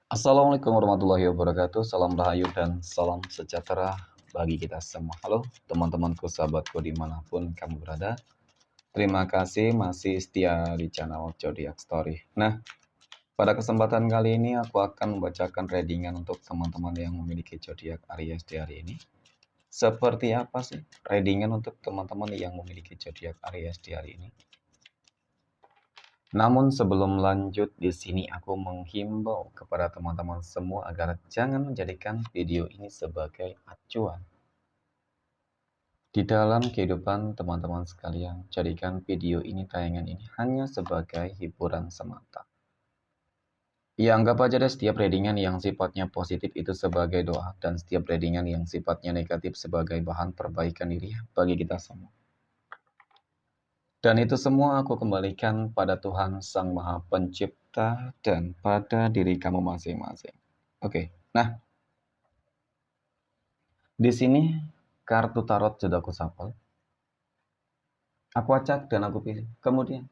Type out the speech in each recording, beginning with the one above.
Assalamualaikum warahmatullahi wabarakatuh. Salam rahayu dan salam sejahtera bagi kita semua. Halo teman-temanku, sahabatku dimanapun kamu berada. Terima kasih masih setia di channel Zodiac Story. Nah, pada kesempatan kali ini aku akan membacakan readingan untuk teman-teman yang memiliki zodiak Aries di hari ini. Seperti apa sih readingan untuk teman-teman yang memiliki zodiak Aries di hari ini? Namun sebelum lanjut di sini aku menghimbau kepada teman-teman semua agar jangan menjadikan video ini sebagai acuan. Di dalam kehidupan teman-teman sekalian, jadikan video ini tayangan ini hanya sebagai hiburan semata. Ya, anggap aja deh setiap readingan yang sifatnya positif itu sebagai doa dan setiap readingan yang sifatnya negatif sebagai bahan perbaikan diri bagi kita semua. Dan itu semua aku kembalikan pada Tuhan Sang Maha Pencipta dan pada diri kamu masing-masing. Oke, nah di sini kartu tarot sudah aku shuffle, aku acak dan aku pilih. Kemudian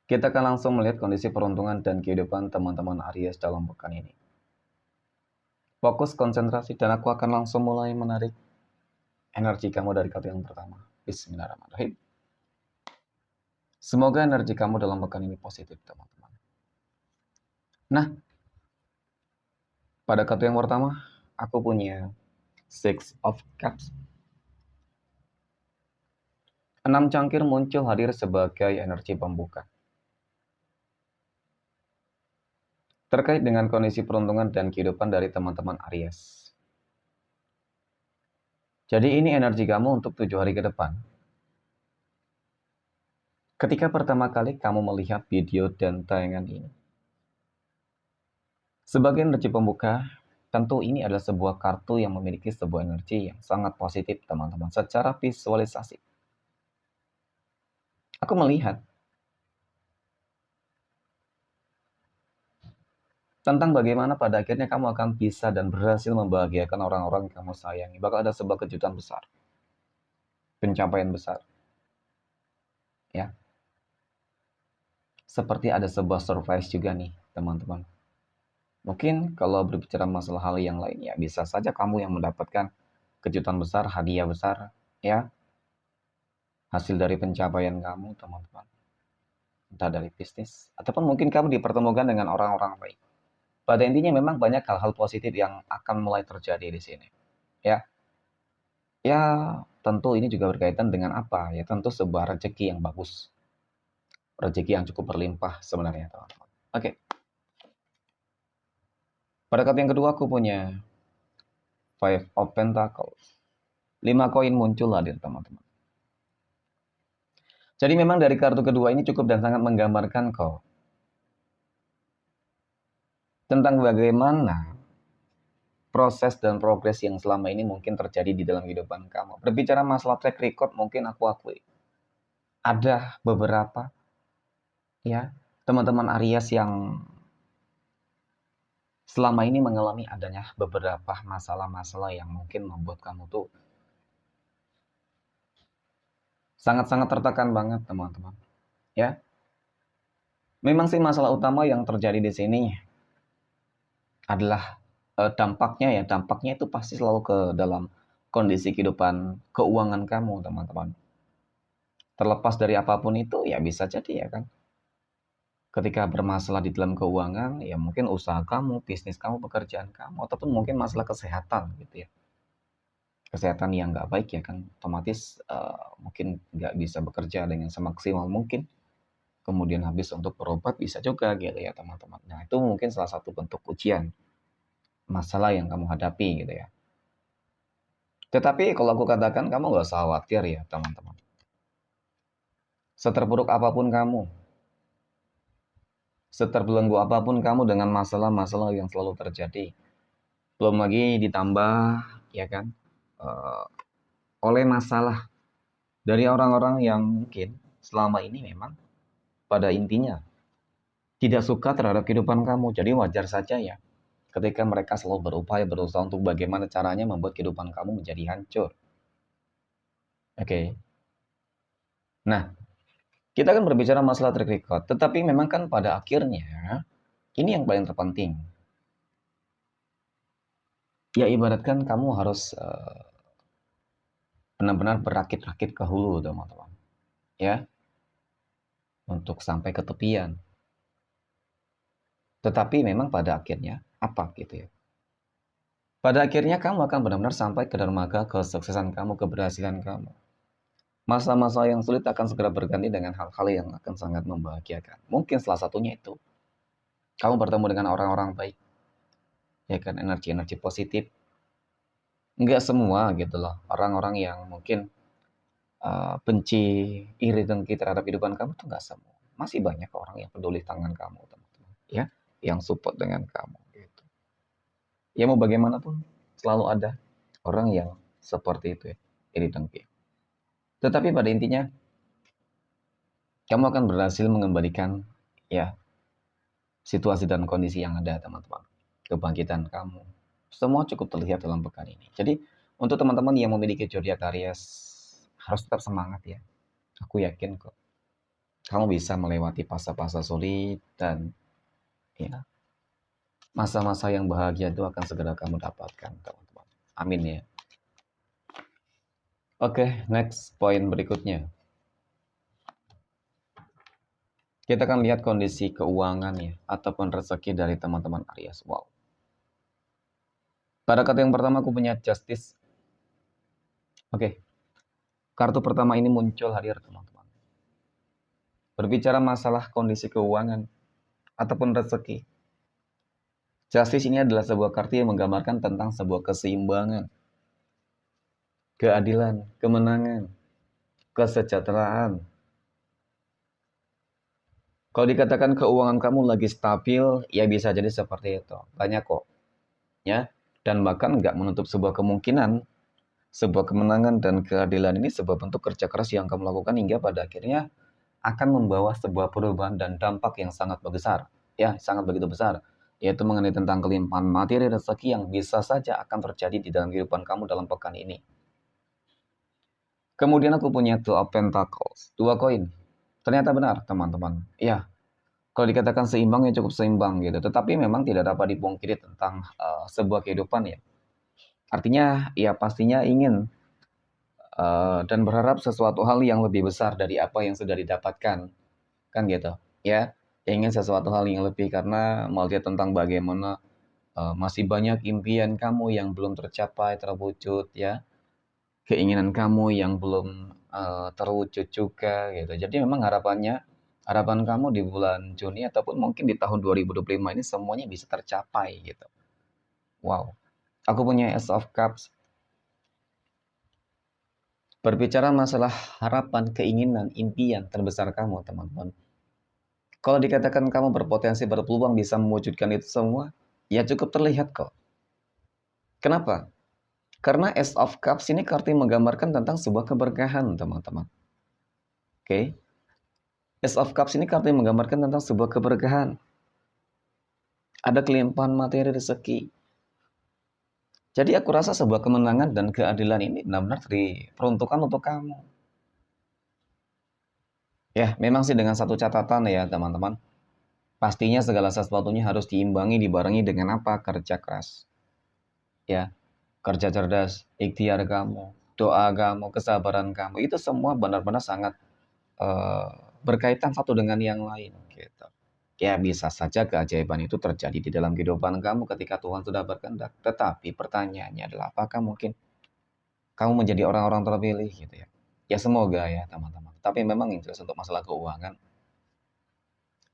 kita akan langsung melihat kondisi peruntungan dan kehidupan teman-teman Aries dalam pekan ini. Fokus konsentrasi dan aku akan langsung mulai menarik energi kamu dari kartu yang pertama. Bismillahirrahmanirrahim. Semoga energi kamu dalam pekan ini positif, teman-teman. Nah, pada kartu yang pertama, aku punya Six of Cups. 6 cangkir muncul hadir sebagai energi pembuka. Terkait dengan kondisi peruntungan dan kehidupan dari teman-teman Aries. Jadi ini energi kamu untuk 7 hari ke depan. Ketika pertama kali kamu melihat video dan tayangan ini. Sebagai energi pembuka, tentu ini adalah sebuah kartu yang memiliki sebuah energi yang sangat positif, teman-teman. Secara visualisasi. Aku melihat tentang bagaimana pada akhirnya kamu akan bisa dan berhasil membahagiakan orang-orang yang kamu sayangi. Bakal ada sebuah kejutan besar. Pencapaian besar. Ya. Seperti ada sebuah surprise juga nih, teman-teman. Mungkin kalau berbicara masalah hal yang lain, ya bisa saja kamu yang mendapatkan kejutan besar, hadiah besar, ya. Hasil dari pencapaian kamu, teman-teman. Entah dari bisnis, ataupun mungkin kamu dipertemukan dengan orang-orang baik. Pada intinya memang banyak hal-hal positif yang akan mulai terjadi di sini. Ya, ya tentu ini juga berkaitan dengan apa? Ya tentu sebuah rezeki yang bagus. Rezeki yang cukup berlimpah sebenarnya, teman-teman. Oke. Pada kartu yang kedua aku punya Five of Pentacles. 5 koin muncul hadir, teman-teman. Jadi memang dari kartu kedua ini cukup dan sangat menggambarkan kok tentang bagaimana proses dan progres yang selama ini mungkin terjadi di dalam kehidupan kamu. Berbicara masalah track record, mungkin aku akui ada beberapa ya teman-teman Aries yang selama ini mengalami adanya beberapa masalah-masalah yang mungkin membuat kamu tuh sangat-sangat tertekan banget, teman-teman. Ya, memang sih masalah utama yang terjadi di sini adalah dampaknya itu pasti selalu ke dalam kondisi kehidupan keuangan kamu, teman-teman. Terlepas dari apapun itu, ya bisa jadi ya kan. Ketika bermasalah di dalam keuangan, ya mungkin usaha kamu, bisnis kamu, pekerjaan kamu, ataupun mungkin masalah kesehatan gitu ya. Kesehatan yang nggak baik ya kan, otomatis mungkin nggak bisa bekerja dengan semaksimal mungkin. Kemudian habis untuk berobat bisa juga gitu ya teman-teman. Nah itu mungkin salah satu bentuk ujian masalah yang kamu hadapi gitu ya. Tetapi kalau aku katakan kamu nggak usah khawatir ya teman-teman. Seterpuruk apapun kamu, seterbelenggu apapun kamu dengan masalah-masalah yang selalu terjadi, belum lagi ditambah ya kan eh, oleh masalah dari orang-orang yang mungkin selama ini memang pada intinya tidak suka terhadap kehidupan kamu. Jadi wajar saja ya ketika mereka selalu berupaya berusaha untuk bagaimana caranya membuat kehidupan kamu menjadi hancur. Oke. Nah, kita kan berbicara masalah track record, tetapi memang kan pada akhirnya ini yang paling terpenting. Ya ibaratkan kamu harus benar-benar berakit-rakit ke hulu teman-teman. Ya, untuk sampai ke tepian. Tetapi memang pada akhirnya apa gitu ya. Pada akhirnya kamu akan benar-benar sampai ke dermaga kesuksesan kamu, keberhasilan kamu. Masa-masa yang sulit akan segera berganti dengan hal-hal yang akan sangat membahagiakan. Mungkin salah satunya itu kamu bertemu dengan orang-orang baik, ya kan, energi-energi positif. Enggak semua gitu loh, orang-orang yang mungkin benci, iri dengki terhadap kehidupan kamu tuh enggak semua. Masih banyak orang yang peduli dengan kamu, teman-teman. Ya, yang support dengan kamu. Gitu. Ya mau bagaimanapun, selalu ada orang yang seperti itu ya, iri dengki. Tetapi pada intinya, kamu akan berhasil mengembalikan ya situasi dan kondisi yang ada, teman-teman. Kebangkitan kamu. Semua cukup terlihat dalam pekan ini. Jadi, untuk teman-teman yang memiliki zodiak Aries, harus tetap semangat ya. Aku yakin kok. Kamu bisa melewati fase-fase sulit dan ya, masa-masa yang bahagia itu akan segera kamu dapatkan, teman-teman. Amin ya. Oke, next poin berikutnya. Kita akan lihat kondisi keuangan ya, ataupun rezeki dari teman-teman Aries. Wow. Pada kartu yang pertama aku punya Justice. Oke, kartu pertama ini muncul hadir teman-teman. Berbicara masalah kondisi keuangan ataupun rezeki. Justice ini adalah sebuah kartu yang menggambarkan tentang sebuah keseimbangan, keadilan, kemenangan, kesejahteraan. Kalau dikatakan keuangan kamu lagi stabil, ya bisa jadi seperti itu. Banyak kok. Ya, dan bahkan nggak menutup sebuah kemungkinan, sebuah kemenangan dan keadilan ini sebuah bentuk kerja keras yang kamu lakukan hingga pada akhirnya akan membawa sebuah perubahan dan dampak yang sangat besar. Ya, sangat begitu besar. Yaitu mengenai tentang kelimpahan materi rezeki yang bisa saja akan terjadi di dalam kehidupan kamu dalam pekan ini. Kemudian aku punya Two of Pentacles, 2 koin. Ternyata benar, teman-teman. Ya, kalau dikatakan seimbang ya cukup seimbang gitu. Tetapi memang tidak dapat dipungkiri tentang sebuah kehidupan ya. Artinya ya pastinya ingin dan berharap sesuatu hal yang lebih besar dari apa yang sudah didapatkan. Kan gitu. Ya, ingin sesuatu hal yang lebih karena melihat tentang bagaimana masih banyak impian kamu yang belum tercapai, terwujud ya. Keinginan kamu yang belum terwujud juga gitu. Jadi memang harapan kamu di bulan Juni ataupun mungkin di tahun 2025 ini semuanya bisa tercapai gitu. Wow. Aku punya Ace of Cups. Berbicara masalah harapan, keinginan, impian terbesar kamu, teman-teman. Kalau dikatakan kamu berpotensi, berpeluang bisa mewujudkan itu semua, ya cukup terlihat kok. Kenapa? Karena Ace of Cups ini kartu yang menggambarkan tentang sebuah keberkahan, teman-teman. Oke. Ace of Cups ini kartu yang menggambarkan tentang sebuah keberkahan. Ada kelimpahan materi rezeki. Jadi aku rasa sebuah kemenangan dan keadilan ini benar-benar diperuntukkan untuk kamu. Ya, memang sih dengan satu catatan ya, teman-teman. Pastinya segala sesuatunya harus diimbangi, dibarengi dengan apa? Kerja keras. Ya, kerja cerdas, ikhtiar kamu, doa kamu, kesabaran kamu. Itu semua benar-benar sangat eh, berkaitan satu dengan yang lain. Gitu. Ya, bisa saja keajaiban itu terjadi di dalam kehidupan kamu ketika Tuhan sudah berkehendak. Tetapi pertanyaannya adalah apakah mungkin kamu menjadi orang-orang terpilih gitu ya? Ya semoga ya teman-teman. Tapi memang yang jelas untuk masalah keuangan,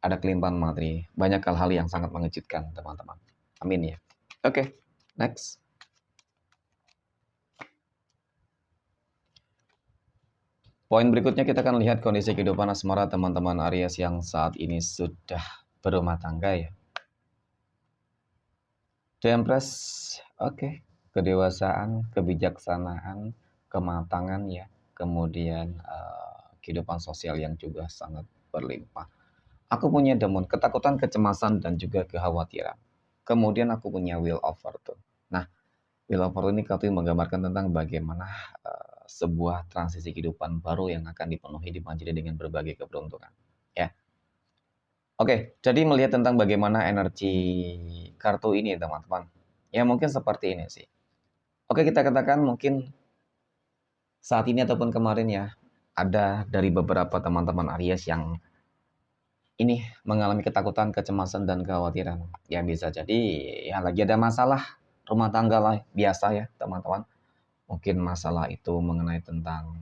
ada kelimpahan materi, banyak hal-hal yang sangat mengejutkan, teman-teman. Amin ya. Oke, next. Poin berikutnya kita akan lihat kondisi kehidupan asmara teman-teman Aries yang saat ini sudah berumah tangga ya. The Empress, oke. Kedewasaan, kebijaksanaan, kematangan ya. Kemudian kehidupan sosial yang juga sangat berlimpah. Aku punya demon, ketakutan, kecemasan, dan juga kekhawatiran. Kemudian aku punya Wheel of Fortune. Nah, Wheel of Fortune ini kartu yang menggambarkan tentang bagaimana sebuah transisi kehidupan baru yang akan dipenuhi dibanjiri dengan berbagai keberuntungan. Ya, oke. Jadi melihat tentang bagaimana energi kartu ini, teman-teman. Ya mungkin seperti ini sih. Oke, kita katakan mungkin saat ini ataupun kemarin ya, ada dari beberapa teman-teman Aries yang ini mengalami ketakutan, kecemasan, dan kekhawatiran. Ya bisa jadi ya lagi ada masalah rumah tangga lah, biasa ya teman-teman. Mungkin masalah itu mengenai tentang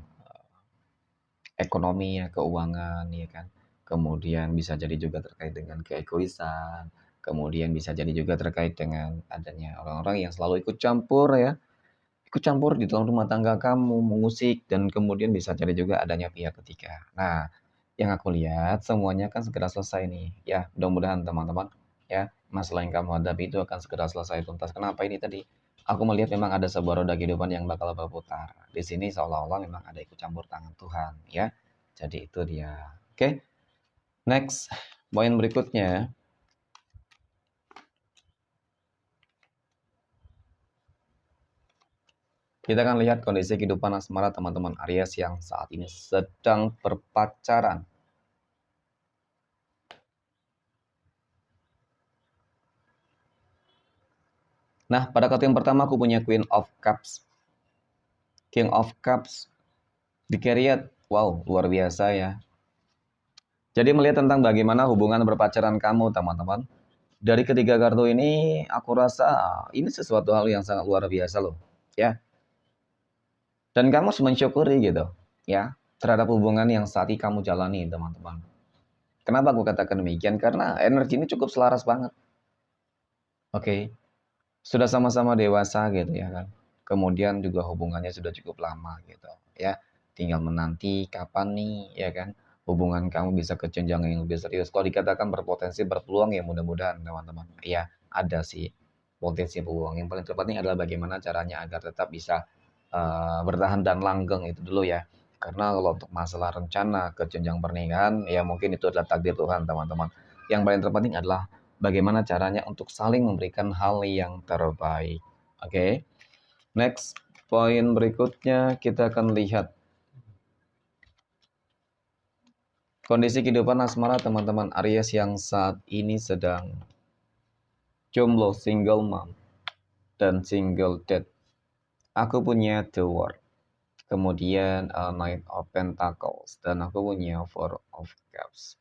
ekonomi ya, keuangan ya kan. Kemudian bisa jadi juga terkait dengan keegoisan. Kemudian bisa jadi juga terkait dengan adanya orang-orang yang selalu ikut campur ya. Ikut campur di dalam rumah tangga kamu, mengusik, dan kemudian bisa jadi juga adanya pihak ketiga. Nah, yang aku lihat semuanya akan segera selesai nih. Ya, mudah-mudahan teman-teman ya, masalah yang kamu hadapi itu akan segera selesai tuntas. Kenapa ini tadi? Aku melihat memang ada sebuah roda kehidupan yang bakal berputar. Di sini seolah-olah memang ada ikut campur tangan Tuhan, ya. Jadi itu dia. Oke, next. Poin berikutnya, kita akan lihat kondisi kehidupan asmara teman-teman Aries yang saat ini sedang berpacaran. Nah, pada kartu yang pertama aku punya Queen of Cups. King of Cups di Chariot. Wow, luar biasa ya. Jadi melihat tentang bagaimana hubungan berpacaran kamu, teman-teman. Dari ketiga kartu ini, aku rasa ini sesuatu hal yang sangat luar biasa loh. Ya, dan kamu harus mensyukuri gitu. Ya, terhadap hubungan yang saat ini kamu jalani, teman-teman. Kenapa aku katakan demikian? Karena energi ini cukup selaras banget. Oke, sudah sama-sama dewasa gitu ya kan. Kemudian juga hubungannya sudah cukup lama gitu ya. Tinggal menanti kapan nih ya kan hubungan kamu bisa ke jenjang yang lebih serius. Kalau dikatakan berpotensi berpeluang ya mudah-mudahan teman-teman. Ya, ada sih potensi peluang. Yang paling terpenting adalah bagaimana caranya agar tetap bisa bertahan dan langgeng itu dulu ya. Karena kalau untuk masalah rencana ke jenjang pernikahan ya mungkin itu adalah takdir Tuhan teman-teman. Yang paling terpenting adalah bagaimana caranya untuk saling memberikan hal yang terbaik. Oke, next poin berikutnya kita akan lihat kondisi kehidupan asmara teman-teman Aries yang saat ini sedang jomblo, single mom, dan single dad. Aku punya The World, kemudian Knight of Pentacles, dan aku punya Four of Cups.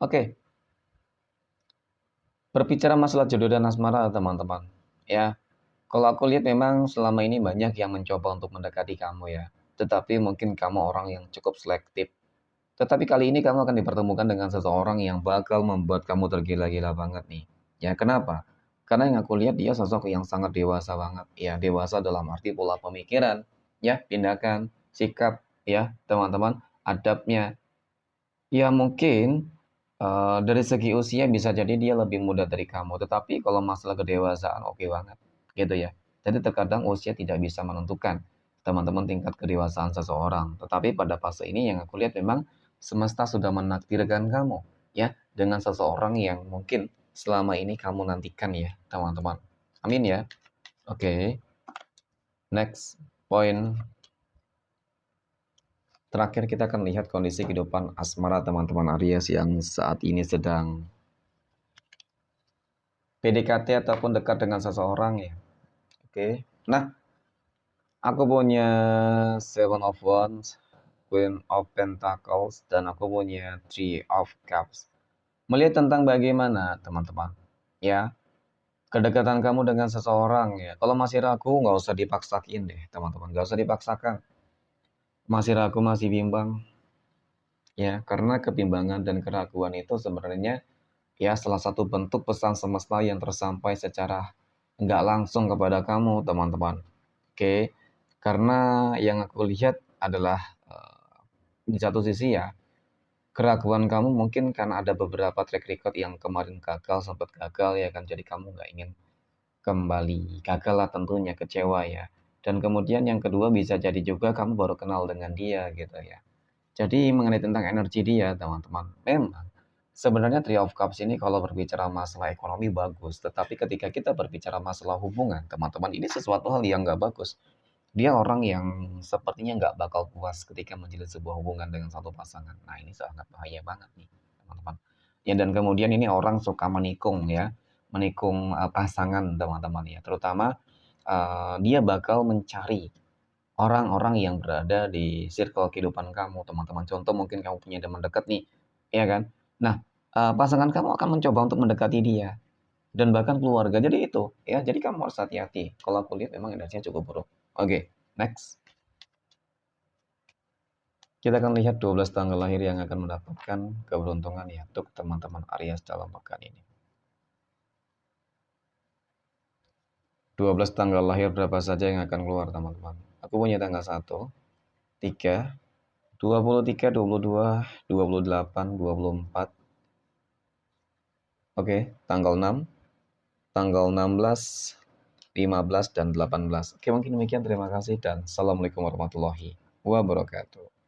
Oke, berbicara masalah jodoh dan asmara teman-teman. Ya, kalau aku lihat memang selama ini banyak yang mencoba untuk mendekati kamu ya. Tetapi mungkin kamu orang yang cukup selektif. Tetapi kali ini kamu akan dipertemukan dengan seseorang yang bakal membuat kamu tergila-gila banget nih. Ya, kenapa? Karena yang aku lihat dia sosok yang sangat dewasa banget. Ya, dewasa dalam arti pola pemikiran, ya, tindakan, sikap, ya, teman-teman, adabnya. Ya, mungkin dari segi usia bisa jadi dia lebih muda dari kamu. Tetapi kalau masalah kedewasaan oke banget, gitu ya. Jadi terkadang usia tidak bisa menentukan teman-teman tingkat kedewasaan seseorang. Tetapi pada fase ini yang aku lihat memang semesta sudah menakdirkan kamu ya dengan seseorang yang mungkin selama ini kamu nantikan ya, teman-teman. Amin ya. Oke, next point. Terakhir kita akan lihat kondisi kehidupan asmara teman-teman Aries yang saat ini sedang PDKT ataupun dekat dengan seseorang ya. Oke. Nah, aku punya Seven of Wands, Queen of Pentacles, dan aku punya Three of Cups. Melihat tentang bagaimana, teman-teman, ya, kedekatan kamu dengan seseorang ya. Kalau masih ragu, nggak usah dipaksain deh, teman-teman. Nggak usah dipaksakan. Masih ragu, masih bimbang, ya. Karena kebimbangan dan keraguan itu sebenarnya ya salah satu bentuk pesan semesta yang tersampai secara nggak langsung kepada kamu, teman-teman. Oke, karena yang aku lihat adalah di satu sisi ya, keraguan kamu mungkin karena ada beberapa track record yang kemarin gagal, sempat gagal ya kan, jadi kamu nggak ingin kembali. Gagal lah tentunya, kecewa ya. Dan kemudian yang kedua bisa jadi juga kamu baru kenal dengan dia gitu ya. Jadi mengenai tentang energi dia, teman-teman, memang sebenarnya Three of Cups ini kalau berbicara masalah ekonomi bagus, tetapi ketika kita berbicara masalah hubungan, teman-teman, ini sesuatu hal yang nggak bagus. Dia orang yang sepertinya nggak bakal puas ketika menjalin sebuah hubungan dengan satu pasangan. Nah, ini sangat bahaya banget nih, teman-teman. Ya, dan kemudian ini orang suka menikung ya, menikung pasangan, teman-teman ya, terutama dia bakal mencari orang-orang yang berada di circle kehidupan kamu, teman-teman. Contoh mungkin kamu punya teman dekat nih, ya kan? Nah, pasangan kamu akan mencoba untuk mendekati dia dan bahkan keluarga. Jadi itu, ya. Jadi kamu harus hati-hati. Kalau aku lihat memang energinya cukup buruk. Oke, next. Kita akan lihat 12 tanggal lahir yang akan mendapatkan keberuntungan ya untuk teman-teman Aries dalam pekan ini. 12 tanggal lahir berapa saja yang akan keluar, teman-teman? Aku punya tanggal 1, 3, 23, 22, 28, 24. Oke, tanggal 6, tanggal 16, 15, dan 18. Oke, mungkin demikian. Terima kasih dan assalamualaikum warahmatullahi wabarakatuh.